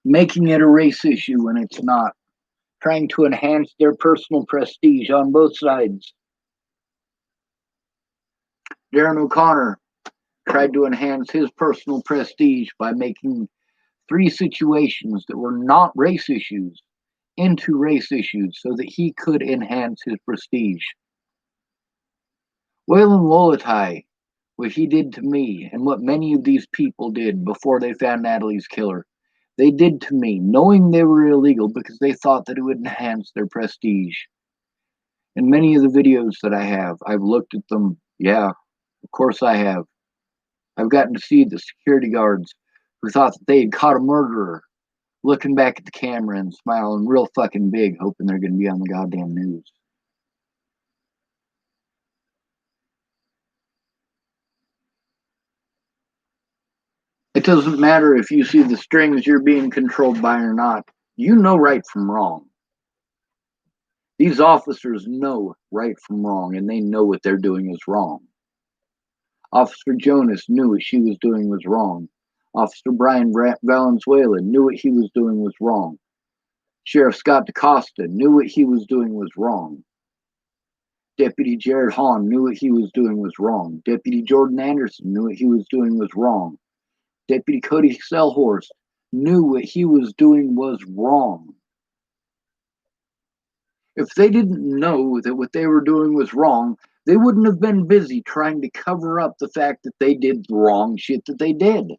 Making it a race issue when it's not. Trying to enhance their personal prestige on both sides. Darren O'Connor tried to enhance his personal prestige by making 3 situations that were not race issues into race issues so that he could enhance his prestige. Waylon Wolotai, what he did to me and what many of these people did before they found Natalie's killer, they did to me, knowing they were illegal because they thought that it would enhance their prestige. In many of the videos that I have, I've looked at them. Yeah, of course I have. I've gotten to see the security guards who thought that they had caught a murderer looking back at the camera and smiling real fucking big, hoping they're going to be on the goddamn news. It doesn't matter if you see the strings you're being controlled by or not. You know right from wrong. These officers know right from wrong, and they know what they're doing is wrong. Officer Jonas knew what she was doing was wrong. Officer Brian Valenzuela knew what he was doing was wrong. Sheriff Scott DaCosta knew what he was doing was wrong. Deputy Jared Hahn knew what he was doing was wrong. Deputy Jordan Anderson knew what he was doing was wrong. Deputy Cody Selhorst knew what he was doing was wrong. If they didn't know that what they were doing was wrong, they wouldn't have been busy trying to cover up the fact that they did the wrong shit that they did.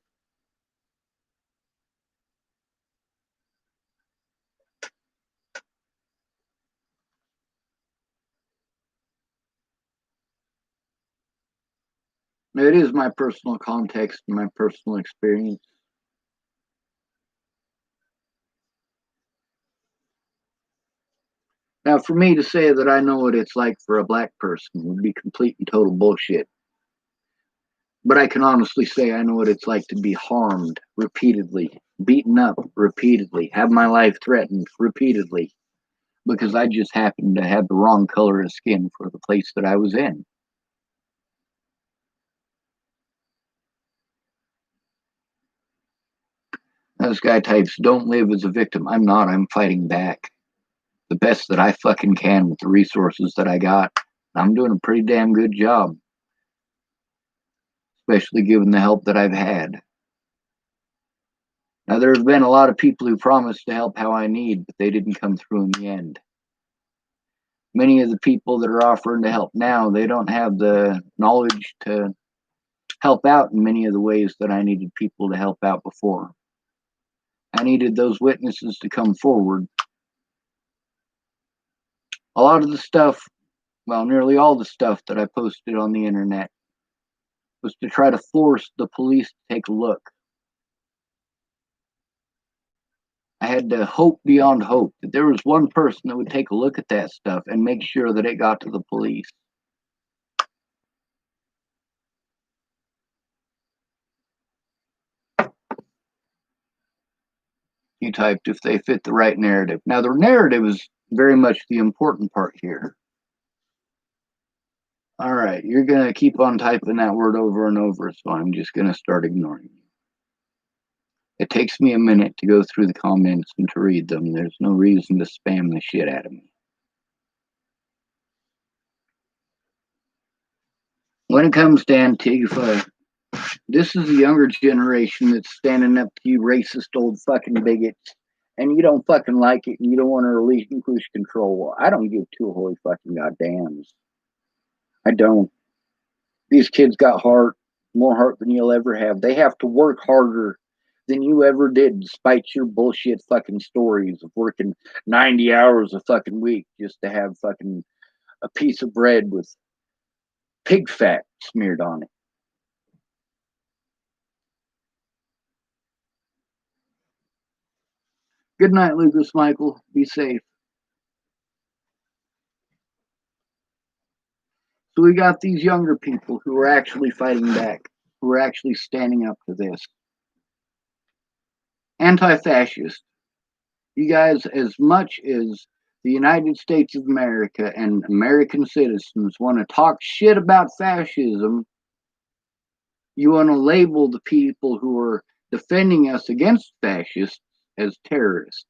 It is my personal context and my personal experience. Now, for me to say that I know what it's like for a black person would be complete and total bullshit. But I can honestly say I know what it's like to be harmed repeatedly, beaten up repeatedly, have my life threatened repeatedly, because I just happened to have the wrong color of skin for the place that I was in. Those guy types don't live as a victim. I'm not. I'm fighting back the best that I fucking can with the resources that I got. I'm doing a pretty damn good job, especially given the help that I've had. Now, there have been a lot of people who promised to help how I need, but they didn't come through in the end. Many of the people that are offering to help now, they don't have the knowledge to help out in many of the ways that I needed people to help out before. I needed those witnesses to come forward. A lot of the stuff, well, nearly all the stuff that I posted on the internet was to try to force the police to take a look. I had to hope beyond hope that there was one person that would take a look at that stuff and make sure that it got to the police. You typed if they fit the right narrative. Now, the narrative is very much the important part here. All right, you're going to keep on typing that word over and over, so I'm just going to start ignoring you. It takes me a minute to go through the comments and to read them. There's no reason to spam the shit out of me. When it comes to Antifa, this is the younger generation that's standing up to you racist old fucking bigots, and you don't fucking like it, and you don't want to relinquish control. Well, I don't give two holy fucking goddams. I don't. These kids got heart, more heart than you'll ever have. They have to work harder than you ever did, despite your bullshit fucking stories of working 90 hours a fucking week just to have fucking a piece of bread with pig fat smeared on it. Good night, Lucas Michael. Be safe. So we got these younger people who are actually fighting back, who are actually standing up to this. Anti-fascist. You guys, as much as the United States of America and American citizens want to talk shit about fascism, you want to label the people who are defending us against fascists as terrorists.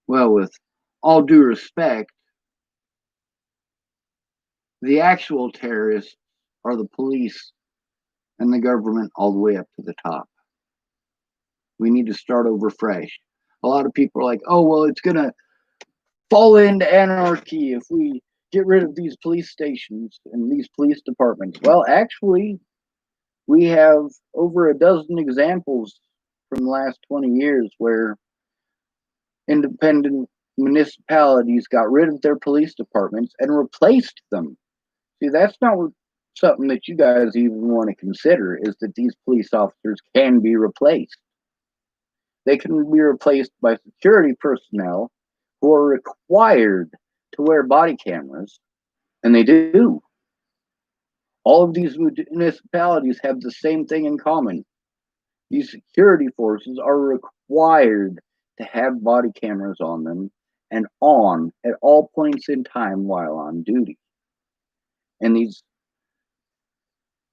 Well, with all due respect, the actual terrorists are the police and the government all the way up to the top. We need to start over fresh. A lot of people are like, oh, well, it's going to fall into anarchy if we get rid of these police stations and these police departments. Well, actually, we have over a dozen examples from the last 20 years where independent municipalities got rid of their police departments and replaced them. See, that's not something that you guys even want to consider, is that these police officers can be replaced. They can be replaced by security personnel who are required to wear body cameras, and they do. All of these municipalities have the same thing in common. These security forces are required to have body cameras on them and on at all points in time while on duty. And these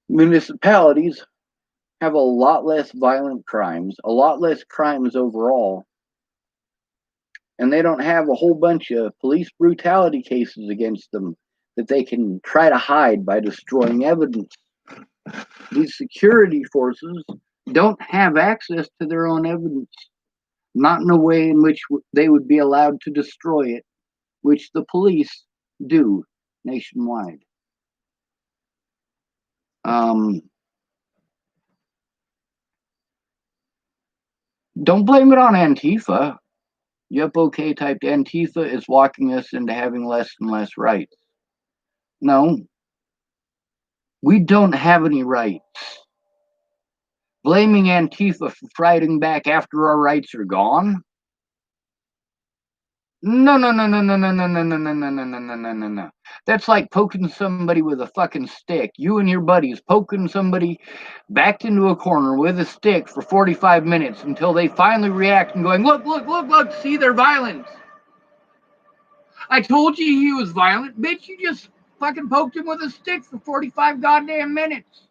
municipalities have a lot less violent crimes, a lot less crimes overall, and they don't have a whole bunch of police brutality cases against them that they can try to hide by destroying evidence. These security forces don't have access to their own evidence, not in a way in which they would be allowed to destroy it, which the police do nationwide. Um, don't blame it on Antifa. Yep, okay typed Antifa is walking us into having less and less rights. No, we don't have any rights. Blaming Antifa for fighting back after our rights are gone? No, no, no, no, no, no, no, no, no, no, no, no, no, no, no, no, no. That's like poking somebody with a fucking stick. You and your buddies poking somebody backed into a corner with a stick for 45 minutes until they finally react and going, look, look, look, look, see their violence. I told you he was violent. Bitch, you just fucking poked him with a stick for 45 goddamn minutes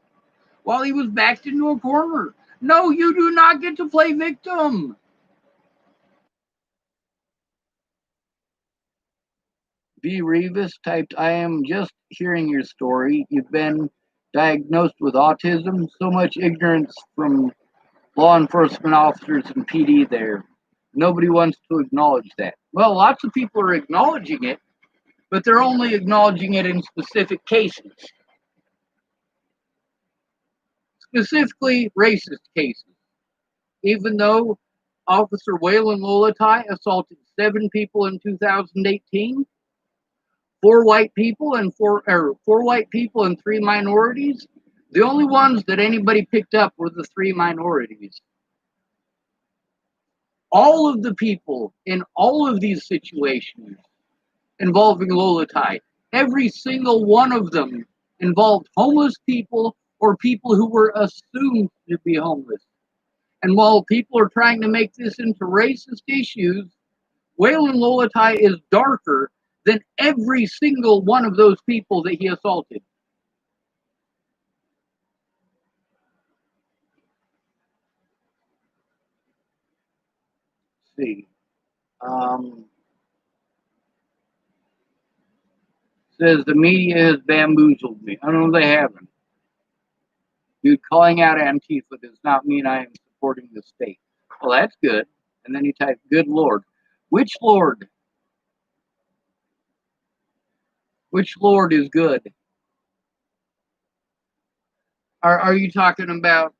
while he was backed into a corner. No, you do not get to play victim. B. Revis typed, I am just hearing your story. You've been diagnosed with autism. So much ignorance from law enforcement officers and PD there. Nobody wants to acknowledge that. Well, lots of people are acknowledging it, but they're only acknowledging it in specific cases, specifically racist cases. Even though Officer Waylon Lolatai assaulted 7 people in 2018, four white people and three minorities. The only ones that anybody picked up were the 3 minorities. All of the people in all of these situations involving Lolatai, every single one of them involved homeless people or people who were assumed to be homeless. And while people are trying to make this into racist issues, Waylon Lolatai is darker than every single one of those people that he assaulted. Let's see. Um, Says the media has bamboozled me. I don't know, they haven't. Dude, calling out Antifa does not mean I am supporting the state. Well, that's good. And then you type, good Lord. Which Lord? Which Lord is good? Are you talking about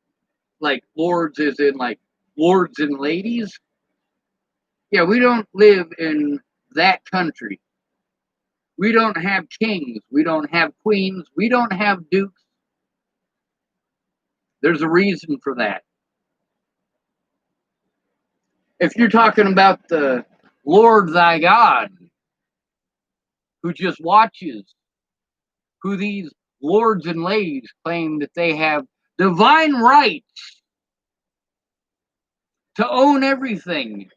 like lords as in like lords and ladies? Yeah, we don't live in that country. We don't have kings. We don't have queens. We don't have dukes. There's a reason for that. If you're talking about the Lord thy God, who just watches, who these lords and ladies claim that they have divine rights to own everything,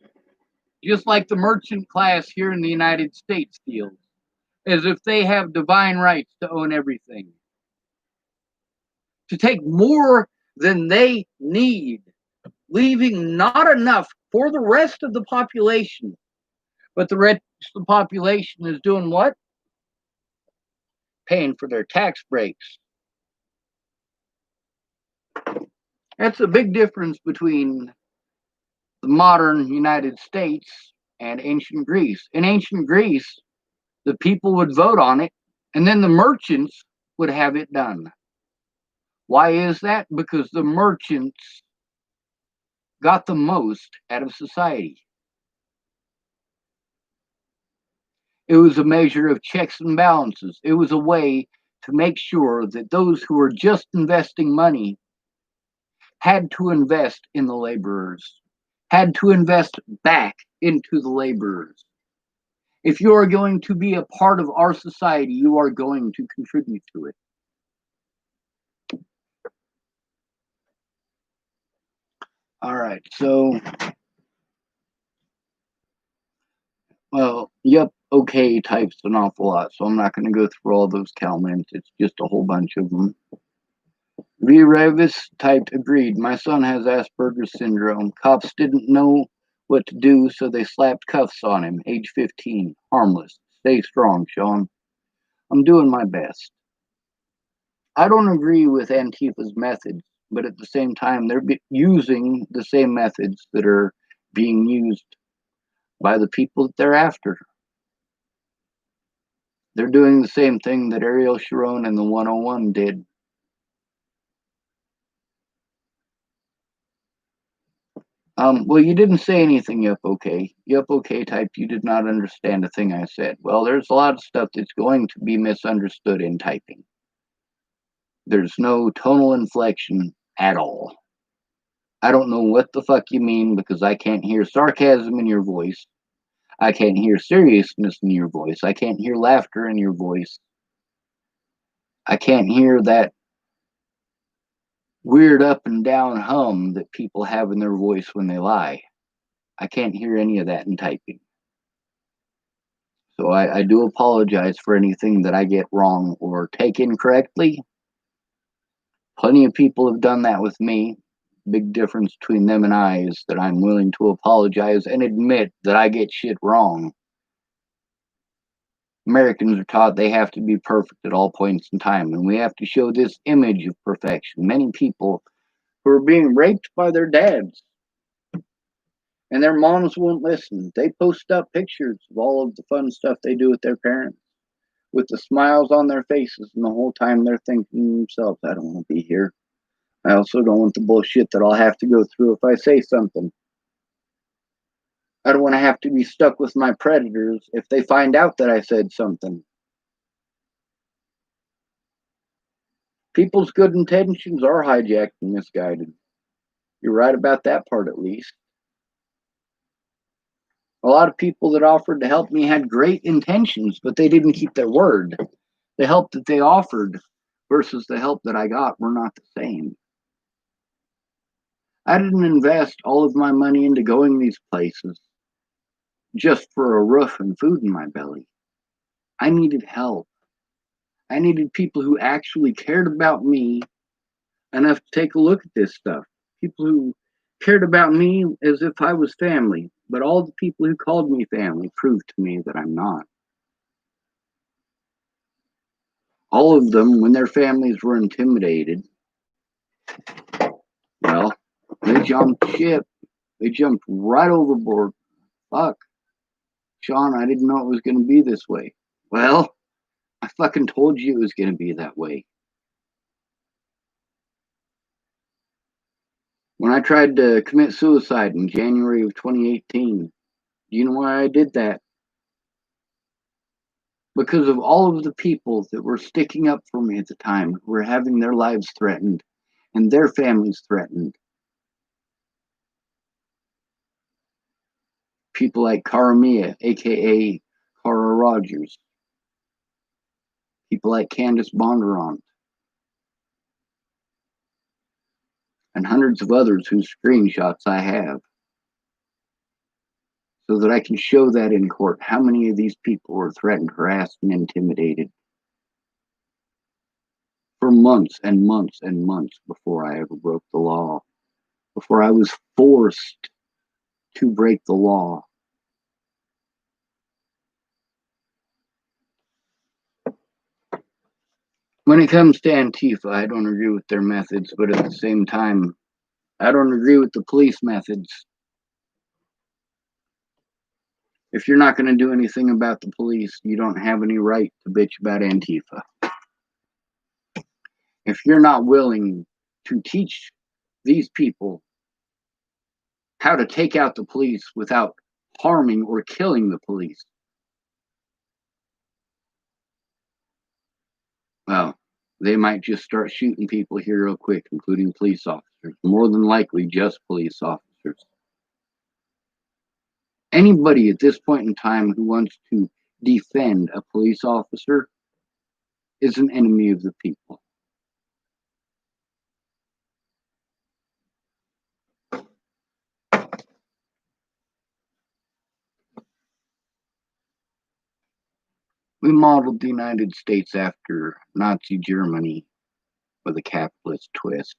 just like the merchant class here in the United States feels, as if they have divine rights to own everything, to take more than they need, leaving not enough for the rest of the population. But the rest of the population is doing what? Paying for their tax breaks. That's a big difference between the modern United States and ancient Greece. In ancient Greece, the people would vote on it, and then the merchants would have it done. Why is that? Because the merchants got the most out of society. It was a measure of checks and balances. It was a way to make sure that those who were just investing money had to invest in the laborers, had to invest back into the laborers. If you are going to be a part of our society, you are going to contribute to it. Alright, so, well, yep, okay types an awful lot, so I'm not going to go through all those comments. It's just a whole bunch of them. V. Revis typed, agreed. My son has Asperger's syndrome. Cops didn't know what to do, so they slapped cuffs on him. Age 15. Harmless. Stay strong, Sean. I'm doing my best. I don't agree with Antifa's methods, but at the same time, they're using the same methods that are being used by the people that they're after. They're doing the same thing that Ariel Sharon and the 101 did. Well, you didn't say anything, yup, okay. Yup, okay type, you did not understand a thing I said. Well, there's a lot of stuff that's going to be misunderstood in typing. There's no tonal inflection at all. I don't know what the fuck you mean because I can't hear sarcasm in your voice. I can't hear seriousness in your voice. I can't hear laughter in your voice. I can't hear that weird up and down hum that people have in their voice when they lie. I can't hear any of that in typing. So I do apologize for anything that I get wrong or take incorrectly. Plenty of people have done that with me. Big difference between them and I is that I'm willing to apologize and admit that I get shit wrong. Americans are taught they have to be perfect at all points in time, and we have to show this image of perfection. Many people who are being raped by their dads and their moms won't listen. They post up pictures of all of the fun stuff they do with their parents, with the smiles on their faces, and the whole time they're thinking to themselves, I don't want to be here. I also don't want the bullshit that I'll have to go through if I say something. I don't want to have to be stuck with my predators if they find out that I said something. People's good intentions are hijacked and misguided. You're right about that part, at least. A lot of people that offered to help me had great intentions, but they didn't keep their word. The help that they offered versus the help that I got were not the same. I didn't invest all of my money into going these places just for a roof and food in my belly. I needed help. I needed people who actually cared about me enough to take a look at this stuff. People who cared about me as if I was family. But all the people who called me family proved to me that I'm not. All of them, when their families were intimidated, well, they jumped ship. They jumped right overboard. Fuck. Sean, I didn't know it was going to be this way. Well, I fucking told you it was going to be that way. When I tried to commit suicide in January of 2018, do you know why I did that? Because of all of the people that were sticking up for me at the time, who were having their lives threatened and their families threatened. People like Cara Mia, aka Cara Rogers. People like Candace Bondurant. And hundreds of others whose screenshots I have. So that I can show that in court how many of these people were threatened, harassed, and intimidated for months and months and months before I ever broke the law, before I was forced to break the law. When it comes to Antifa, I don't agree with their methods, but at the same time, I don't agree with the police methods. If you're not going to do anything about the police, you don't have any right to bitch about Antifa. If you're not willing to teach these people how to take out the police without harming or killing the police, well, they might just start shooting people here real quick, including police officers. More than likely, just police officers. Anybody at this point in time who wants to defend a police officer is an enemy of the people. We modeled the United States after Nazi Germany with a capitalist twist.